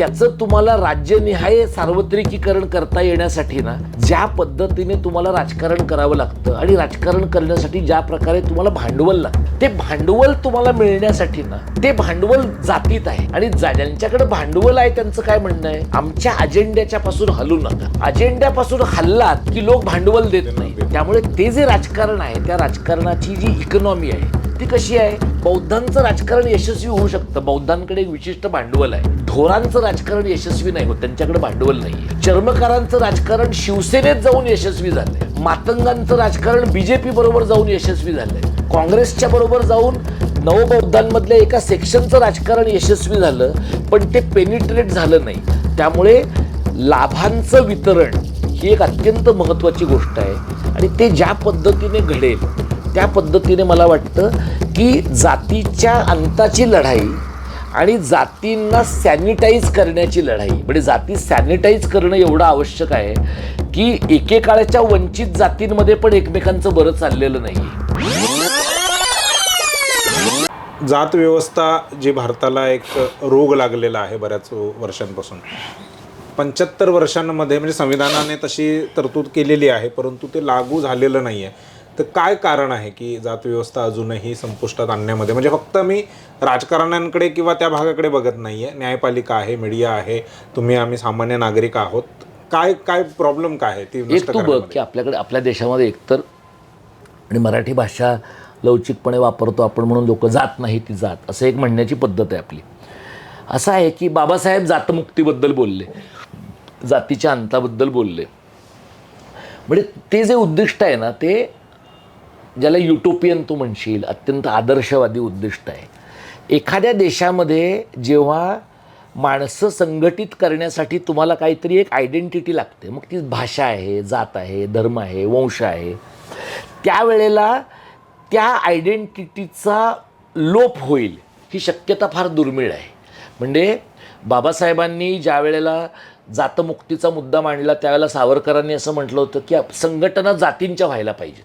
त्याचं तुम्हाला राज्यनिहाय सार्वत्रिकीकरण करता येण्यासाठी ना ज्या पद्धतीने तुम्हाला राजकारण करावं लागतं आणि राजकारण करण्यासाठी ज्या प्रकारे तुम्हाला भांडवल लागतं, ते भांडवल तुम्हाला मिळण्यासाठी ना ते भांडवल जातीत आहे. आणि ज्यांच्याकडे भांडवल आहे त्यांचं काय म्हणणं आहे, आमच्या अजेंड्याच्या पासून हलू नका. अजेंड्यापासून हल्लात की लोक भांडवल देत नाही. त्यामुळे ते जे राजकारण आहे त्या राजकारणाची जी इकॉनॉमी आहे ती कशी आहे, बौद्धांचं राजकारण यशस्वी होऊ शकतं, बौद्धांकडे एक विशिष्ट भांडवल आहे. ढोरांचं राजकारण यशस्वी नाही होत, त्यांच्याकडे भांडवल नाही. चर्मकारांचं राजकारण शिवसेनेत जाऊन यशस्वी झालंय. मातंगांचं राजकारण बीजेपी बरोबर जाऊन यशस्वी झालंय. काँग्रेसच्या बरोबर जाऊन नवबौद्धांमधल्या एका सेक्शनचं राजकारण यशस्वी झालं, पण ते पेनिट्रेट झालं नाही. त्यामुळे लाभांचं वितरण ही एक अत्यंत महत्त्वाची गोष्ट आहे आणि ते ज्या पद्धतीने घडेल त्या पद्धतीने मला वाटतं की जातीच्या अंताची लढाई आणि जातींना सॅनिटाईज करण्याची लढाई, म्हणजे जाती सॅनिटाईज करणं एवढं आवश्यक आहे की एकेकाळच्या वंचित जातींमध्ये पण एकमेकांचं बरं चाललेलं नाही. जात व्यवस्था जी भारताला एक रोग लागलेला आहे बऱ्याच वर्षांपासून, 75 वर्षांमध्ये म्हणजे संविधानाने तशी तरतूद केलेली आहे परंतु ते लागू झालेलं नाही आहे. तर काय कारण आहे की जात व्यवस्था अजूनही संपुष्टात आणण्यामध्ये, म्हणजे फक्त मी राजकारण्यांकडे किंवा त्या भागाकडे बघत नाही आहे, न्यायपालिका आहे, मीडिया आहे, तुम्ही आम्ही सामान्य नागरिक आहोत, काय काय प्रॉब्लेम काय आहे ती एक तू बघ की आपल्याकडे आपल्या देशामध्ये एकतर आणि मराठी भाषा लवचिकपणे वापरतो आपण म्हणून लोक जात नाही ती जात असं एक म्हणण्याची पद्धत आहे आपली. असं आहे की बाबासाहेब जातमुक्तीबद्दल बोलले, जातीच्या अंताबद्दल बोलले, म्हणजे ते जे उद्दिष्ट आहे ना ते ज्याला युटोपियन तू म्हणशील अत्यंत आदर्शवादी उद्दिष्ट आहे. एखाद्या देशामध्ये जेव्हा माणसं संघटित करण्यासाठी तुम्हाला काहीतरी एक आयडेंटिटी लागते, मग ती भाषा आहे, जात आहे, धर्म आहे, वंश आहे, त्यावेळेला त्या आयडेंटिटीचा लोप होईल ही शक्यता फार दुर्मिळ आहे. म्हणजे बाबासाहेबांनी ज्या वेळेला जातमुक्तीचा मुद्दा मांडला त्यावेळेला सावरकरांनी असं म्हटलं होतं की संघटना जातींच्या व्हायला पाहिजेत.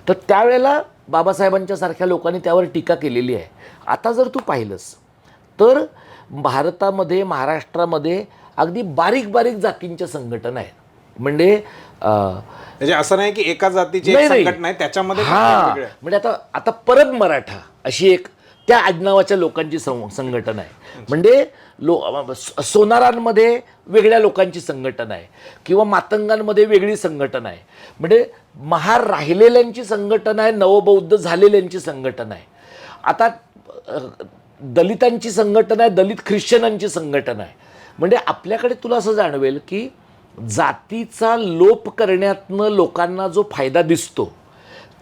तर त्यावेळेला बाबासाहेबांच्या सारख्या लोकांनी त्यावर टीका केलेली आहे. आता जर तू पाहिलंस तर भारतामध्ये महाराष्ट्रामध्ये अगदी बारीक बारीक जातींच्या संघटना आहेत. म्हणजे असं नाही की एका जातीची एक संघटना आहे त्याच्यामध्ये म्हणजे आता परब मराठा अशी एक त्या आडनावाच्या लोकांची संघटना आहे. म्हणजे सोनारांमध्ये वेगळ्या लोकांची संघटना आहे किंवा मातंगांमध्ये वेगळी संघटना आहे. म्हणजे महार राहिलेल्यांची संघटना आहे, नवबौद्ध झालेल्यांची संघटना आहे. आता दलितांची संघटना आहे, दलित ख्रिश्चनांची संघटना आहे. म्हणजे आपल्याकडे तुला असं जाणवेल की जातीचा लोप करण्यातनं लोकांना जो फायदा दिसतो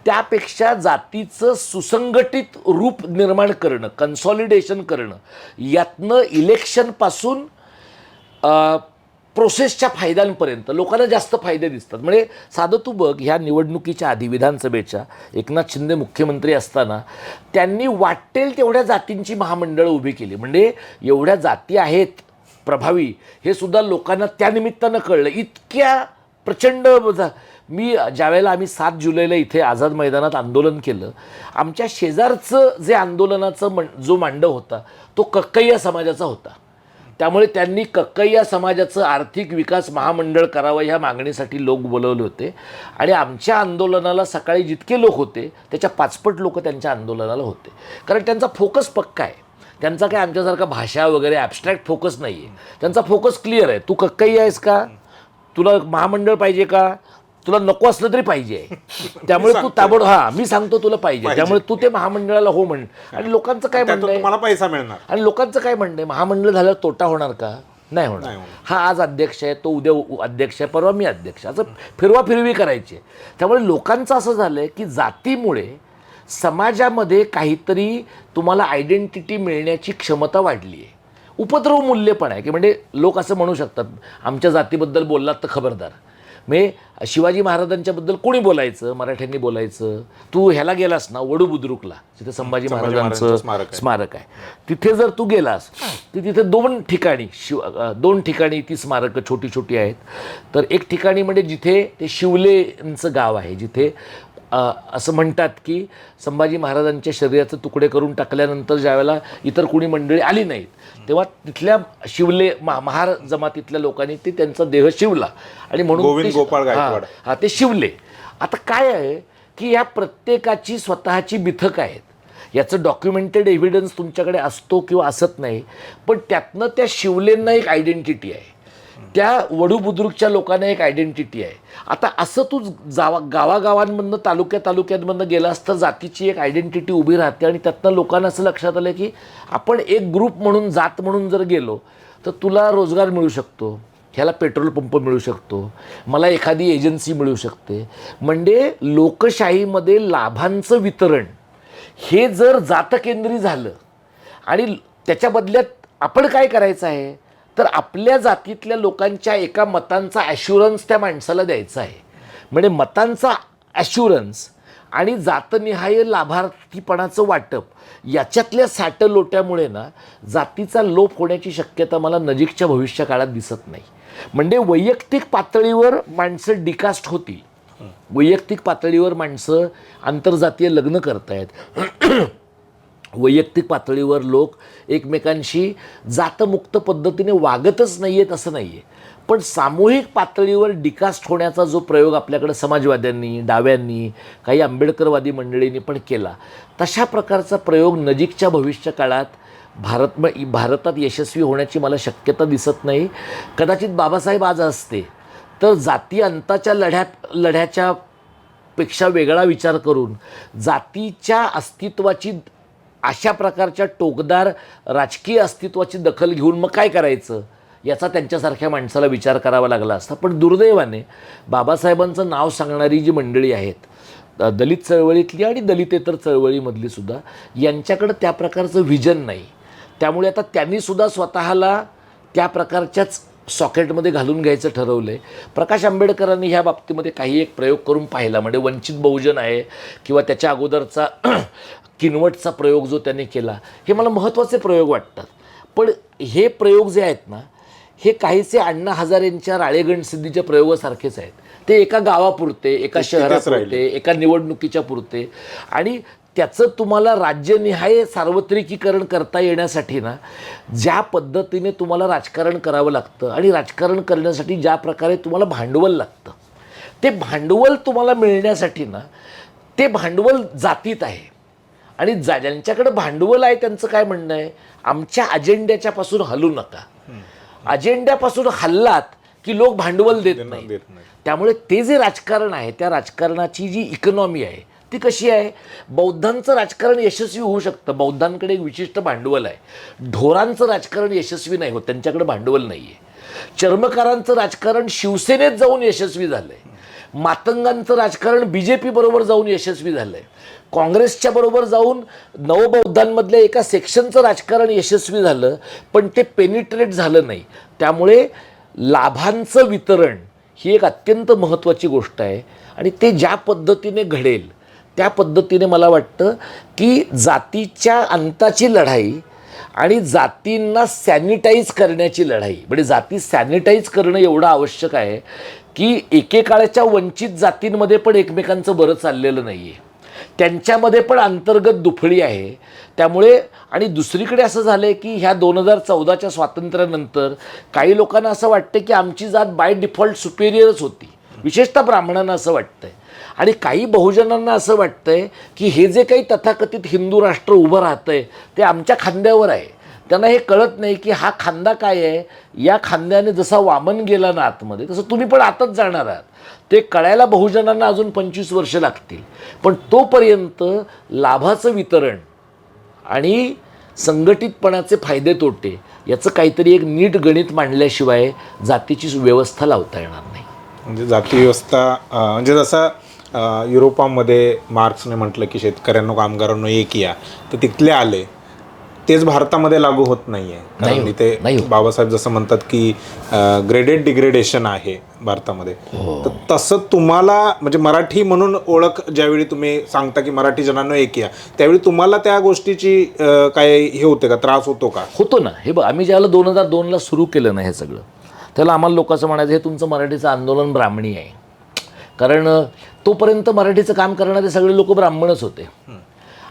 त्यापेक्षा जातीचं सुसंघटित रूप निर्माण करणं, कन्सॉलिडेशन करणं, यातनं इलेक्शनपासून प्रोसेसच्या फायद्यांपर्यंत लोकांना जास्त फायदे दिसतात. म्हणजे साधं तू बघ, ह्या निवडणुकीच्या आधी विधानसभेच्या एकनाथ शिंदे मुख्यमंत्री असताना त्यांनी वाटेल तेवढ्या जातींची महामंडळं उभी केली. म्हणजे एवढ्या जाती आहेत प्रभावी हे सुद्धा लोकांना त्या निमित्तानं कळलं. इतक्या प्रचंड मी ज्यावेळेला आम्ही 7 जुलैला इथे आझाद मैदानात आंदोलन केलं, आमच्या शेजारचं जे आंदोलनाचं जो मांडव होता तो कक्कय्या समाजाचा होता. त्यामुळे त्यांनी कक्कय्या समाजाचं आर्थिक विकास महामंडळ करावं ह्या मागणीसाठी लोक बोलवले होते आणि आमच्या आंदोलनाला सकाळी जितके लोक होते त्याच्या 5पट लोक त्यांच्या आंदोलनाला होते. कारण त्यांचा फोकस पक्का आहे. त्यांचा काय आमच्यासारखा भाषा वगैरे ॲबस्ट्रॅक्ट फोकस नाही आहे. त्यांचा फोकस क्लिअर आहे. तू कक्कय्या आहेस का, तुला महामंडळ पाहिजे का, तुला नको असलं तरी पाहिजे, त्यामुळे तू ताबड मी सांगतो तुला पाहिजे, त्यामुळे तू ते महामंडळाला हो म्हण. आणि लोकांचं काय म्हणणं आहे, मला पैसा मिळणार. आणि लोकांचं काय म्हणणं आहे, महामंडळ झाल्यावर तोटा होणार का, नाही होणार. हा आज अध्यक्ष आहे, तो उद्या अध्यक्ष आहे, परवा मी अध्यक्ष, असं फिरवाफिरवी करायची. त्यामुळे लोकांचं असं झालं आहे की जातीमुळे समाजामध्ये काहीतरी तुम्हाला आयडेंटिटी मिळण्याची क्षमता वाढली आहे. उपद्रव मूल्य पण आहे की म्हणजे लोक असं म्हणू शकतात आमच्या जातीबद्दल बोललात तर खबरदार. म्हणजे शिवाजी महाराजांच्याबद्दल कोणी बोलायचं, मराठ्यांनी बोलायचं. तू ह्याला गेलास ना वडू बुद्रुकला, जिथे संभाजी महाराजांचं स्मारक आहे, तिथे जर तू गेलास तर तिथे 2 ठिकाणी ती स्मारकं छोटी छोटी आहेत. तर एक ठिकाणी म्हणजे जिथे ते शिवलेंचं गाव आहे, जिथे असं म्हणतात की संभाजी महाराजांच्या शरीराचे तुकडे करून टाकल्यानंतर ज्यावेळेला इतर कोणी मंडळी आली नाहीत तेव्हा तिथल्या शिवले महार जमातीतल्या लोकांनी ते त्यांचा देह शिवला आणि म्हणून गोविंद गोपाळ गायकवाड. हा ते शिवले. आता काय आहे की या प्रत्येकाची स्वतःची मिथक आहेत. याचं डॉक्युमेंटेड एव्हिडन्स तुमच्याकडे असतो किंवा असत नाही, पण त्यातनं त्या शिवलेंना एक आयडेंटिटी आहे, त्या वडू बुद्रुकच्या लोकांना एक आयडेंटिटी आहे. आता असं तू गावागावांमधनं तालुक्यातमधनं गेलास तर जातीची एक आयडेंटिटी उभी राहते आणि त्यातनं लोकांना असं लक्षात आलं की आपण एक ग्रुप म्हणून जात म्हणून जर गेलो तर तुला रोजगार मिळू शकतो, ह्याला पेट्रोल पंप मिळू शकतो, मला एखादी एजन्सी मिळू शकते. म्हणजे लोकशाहीमध्ये लाभांचं वितरण हे जर जातकेंद्री झालं आणि त्याच्या बदल्यात आपण काय करायचं आहे तर आपल्या जातीतल्या लोकांच्या एका मतांचा ॲश्युरन्स त्या माणसाला द्यायचा आहे. म्हणजे मतांचा ॲश्युरन्स आणि जातनिहाय लाभार्थीपणाचं वाटप याच्यातल्या साटलोट्यामुळे ना जातीचा लोप होण्याची शक्यता मला नजीकच्या भविष्य काळात दिसत नाही. म्हणजे वैयक्तिक पातळीवर माणसं डिकास्ट होतील, वैयक्तिक पातळीवर माणसं आंतरजातीय लग्न करतायत, वैयक्तिक पातळीवर लोक एकमेकांशी जातमुक्त पद्धतीने वागतच नाही आहेत असं नाही आहे, पण सामूहिक पातळीवर डिकास्ट होण्याचा जो प्रयोग आपल्याकडे समाजवाद्यांनी, डाव्यांनी, काही आंबेडकरवादी मंडळींनी पण केला, तशा प्रकारचा प्रयोग नजीकच्या भविष्य काळात भारतात यशस्वी होण्याची मला शक्यता दिसत नाही. कदाचित बाबासाहेब आज असते तर जाती अंताच्या लढ्याच्या पेक्षा वेगळा विचार करून जातीच्या अस्तित्वाची अशा प्रकारच्या टोकदार राजकीय अस्तित्वाची दखल घेऊन मग काय करायचं याचा त्यांच्यासारख्या माणसाला विचार करावा लागला असता. पण दुर्दैवाने बाबासाहेबांचं नाव सांगणारी जी मंडळी आहेत, दलित चळवळीतली आणि दलितेतर चळवळीमधली सुद्धा, यांच्याकडं त्या प्रकारचं व्हिजन नाही. त्यामुळे आता त्यांनीसुद्धा स्वतःला त्या प्रकारच्याच सॉकेटमध्ये घालून घ्यायचं ठरवलं आहे. प्रकाश आंबेडकरांनी ह्या बाबतीमध्ये काही एक प्रयोग करून पाहिला, म्हणजे वंचित बहुजन आहे किंवा त्याच्या अगोदरचा किनवटचा प्रयोग जो त्यांनी केला, हे मला महत्त्वाचे प्रयोग वाटतात. पण हे प्रयोग जे आहेत ना, हे काहीसे अण्णा हजारेंच्या राळेगणसिद्धीच्या प्रयोगासारखेच आहेत. ते एका गावापुरते, एका शहरापुरते, एका निवडणुकीच्या पुरते, आणि त्याचं तुम्हाला राज्यनिहाय सार्वत्रिकीकरण करता येण्यासाठी ना ज्या पद्धतीने तुम्हाला राजकारण करावं लागतं आणि राजकारण करण्यासाठी ज्या प्रकारे तुम्हाला भांडवल लागतं, ते भांडवल तुम्हाला मिळण्यासाठी ना ते भांडवल जातीत आहे. आणि ज्यांच्याकडे भांडवल आहे त्यांचं काय म्हणणं आहे, आमच्या अजेंड्याच्यापासून हलू नका. अजेंड्यापासून हल्लात की लोक भांडवल देत नाही. त्यामुळे ते जे राजकारण आहे, त्या राजकारणाची जी इकॉनॉमी आहे ती कशी आहे, बौद्धांचं राजकारण यशस्वी होऊ शकतं, बौद्धांकडे एक विशिष्ट भांडवल आहे. ढोरांचं राजकारण यशस्वी नाही होत, त्यांच्याकडे भांडवल नाही आहे. चर्मकारांचं राजकारण शिवसेनेत जाऊन यशस्वी झालं आहे. मातंगांचं राजकारण BJP बरोबर जाऊन यशस्वी झालं आहे. काँग्रेसच्या बरोबर जाऊन नवबौद्धांमधल्या एका सेक्शनचं राजकारण यशस्वी झालं, पण ते पेनिट्रेट झालं नाही. त्यामुळे लाभांचं वितरण ही एक अत्यंत महत्त्वाची गोष्ट आहे आणि ते ज्या पद्धतीने घडेल त्या पद्धतीने मला वाटतं की जातीच्या अंताची लढाई आणि जातींना सॅनिटाईज करण्याची लढाई, म्हणजे जाती सॅनिटाईज करणं एवढं आवश्यक आहे की एकेकाळच्या वंचित जातींमध्ये पण एकमेकांचं बरं चाललेलं नाही आहे, त्यांच्यामध्ये पण अंतर्गत दुफळी आहे. त्यामुळे आणि दुसरीकडे असं झालं आहे की ह्या 2014च्या स्वातंत्र्यानंतर काही लोकांना असं वाटतं की आमची जात बाय डिफॉल्ट सुपेरियरच होती, विशेषतः ब्राह्मणांना असं वाटतं आहे. आणि काही बहुजनांना असं वाटतं आहे की हे जे काही तथाकथित हिंदू राष्ट्र उभं राहतं आहे ते आमच्या खांद्यावर आहे. त्यांना हे कळत नाही की हा खांदा काय आहे, या खांद्याने जसा वामन गेला ना आतमध्ये तसं तुम्ही पण आतच जाणार आहात. ते कळायला बहुजनांना अजून 25 वर्ष लागतील. पण तोपर्यंत लाभाचं वितरण आणि संघटितपणाचे फायदे तोटे याचं काहीतरी एक नीट गणित मांडल्याशिवाय जातीची व्यवस्था लावता येणार नाही. म्हणजे जाती व्यवस्था म्हणजे जसं युरोपामध्ये मार्क्सने म्हटलं की शेतकऱ्यांना कामगारांना एक या, तर तिथले आले तेच भारतामध्ये लागू होत नाही आहे. कारण इथे बाबासाहेब जसं म्हणतात की ग्रेडेड डिग्रेडेशन आहे भारतामध्ये. तर तसं तुम्हाला म्हणजे मराठी म्हणून ओळख ज्यावेळी तुम्ही सांगता की मराठी जनांनो एक या, त्यावेळी तुम्हाला त्या गोष्टीची काय हे होते का, त्रास होतो का? होतो ना. हे बघ, आम्ही ज्यावेळेला 2002ला सुरू केलं ना हे सगळं, त्याला आम्हाला लोकांचं म्हणायचं हे तुमचं मराठीचं आंदोलन ब्राह्मणी आहे. कारण तोपर्यंत मराठीचं काम करणारे सगळे लोक ब्राह्मणच होते.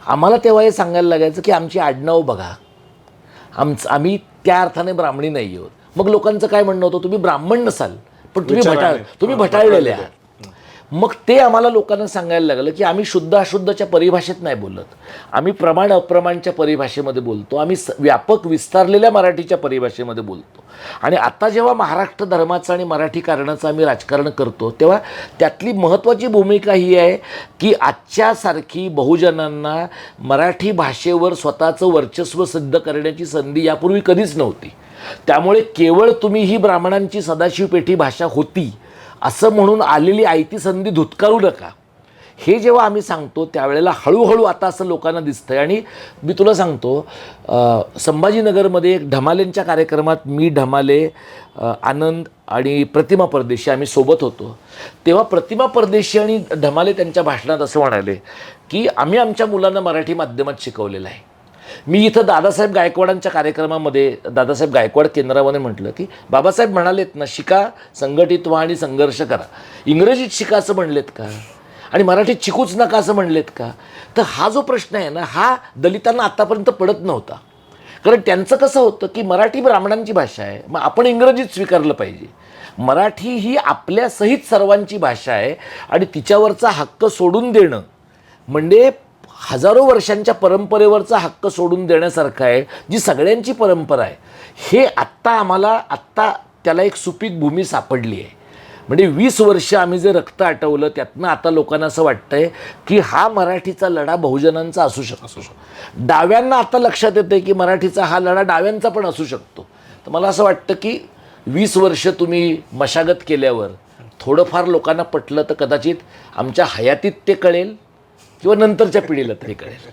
आम्हाला तेव्हा हे सांगायला लागायचं की आमची आडनाव बघा, आम्ही त्या अर्थाने ब्राह्मणी नाही आहोत. मग लोकांचं काय म्हणणं होतं, तुम्ही ब्राह्मण नसाल पण तुम्ही भटाळलेले आहात. मग ते आम्हाला लोकांना सांगायला लागलं की आम्ही शुद्ध अशुद्धच्या परिभाषेत नाही बोलत, आम्ही प्रमाण अप्रमाणच्या परिभाषेमध्ये बोलतो, आम्ही व्यापक विस्तारलेल्या मराठीच्या परिभाषेमध्ये बोलतो. आणि आता जेव्हा महाराष्ट्र धर्माचं आणि मराठी कारणाचं आम्ही राजकारण करतो तेव्हा त्यातली महत्त्वाची भूमिका ही आहे की आजच्यासारखी बहुजनांना मराठी भाषेवर स्वतःचं वर्चस्व सिद्ध करण्याची संधी यापूर्वी कधीच नव्हती. त्यामुळे केवळ तुम्ही ही ब्राह्मणांची सदाशिव पेठी भाषा होती असं म्हणून आलेली आयती संधी धुतकारू नका. हे जेव्हा आम्ही सांगतो त्यावेळेला हळूहळू आता असं लोकांना दिसतंय. आणि मी तुला सांगतो, संभाजीनगरमध्ये एक ढमालेंच्या कार्यक्रमात मी, ढमाले, आनंद आणि प्रतिमा परदेशी आम्ही सोबत होतो. तेव्हा प्रतिमा परदेशी आणि ढमाले त्यांच्या भाषणात असं म्हणाले की आम्ही आमच्या मुलांना मराठी माध्यमात शिकवलेलं आहे. मी इथं दादासाहेब गायकवाडांच्या कार्यक्रमामध्ये, दादासाहेब गायकवाड केंद्रामध्ये म्हटलं की बाबासाहेब म्हणालेत ना, शिका, संघटित व्हा आणि संघर्ष करा. इंग्रजीत शिका असं म्हणलेत का? आणि मराठीत शिकूच नका असं म्हणलेत का? तर हा जो प्रश्न आहे ना, हा दलितांना आतापर्यंत पडत नव्हता. कारण त्यांचं कसं होतं की मराठी ब्राह्मणांची भाषा आहे, मग आपण इंग्रजीत स्वीकारलं पाहिजे. मराठी ही आपल्यासहित सर्वांची भाषा आहे आणि तिच्यावरचा हक्क सोडून देणं म्हणजे हजारो वर्षांच्या परंपरेवरचा हक्क सोडून देण्यासारखं आहे, जी सगळ्यांची परंपरा आहे. हे आत्ता त्याला एक सुपीक भूमी सापडली आहे. म्हणजे 20 वर्ष आम्ही जे रक्त आटवलं त्यातनं आता लोकांना असं वाटतंय की हा मराठीचा लढा बहुजनांचा असू शकतो. डाव्यांना आता लक्षात येतं की मराठीचा हा लढा डाव्यांचा पण असू शकतो. तर मला असं वाटतं की 20 वर्ष तुम्ही मशागत केल्यावर थोडंफार लोकांना पटलं तर कदाचित आमच्या हयातीत ते कळेल किंवा नंतरच्या पिढीला तरी कळेल.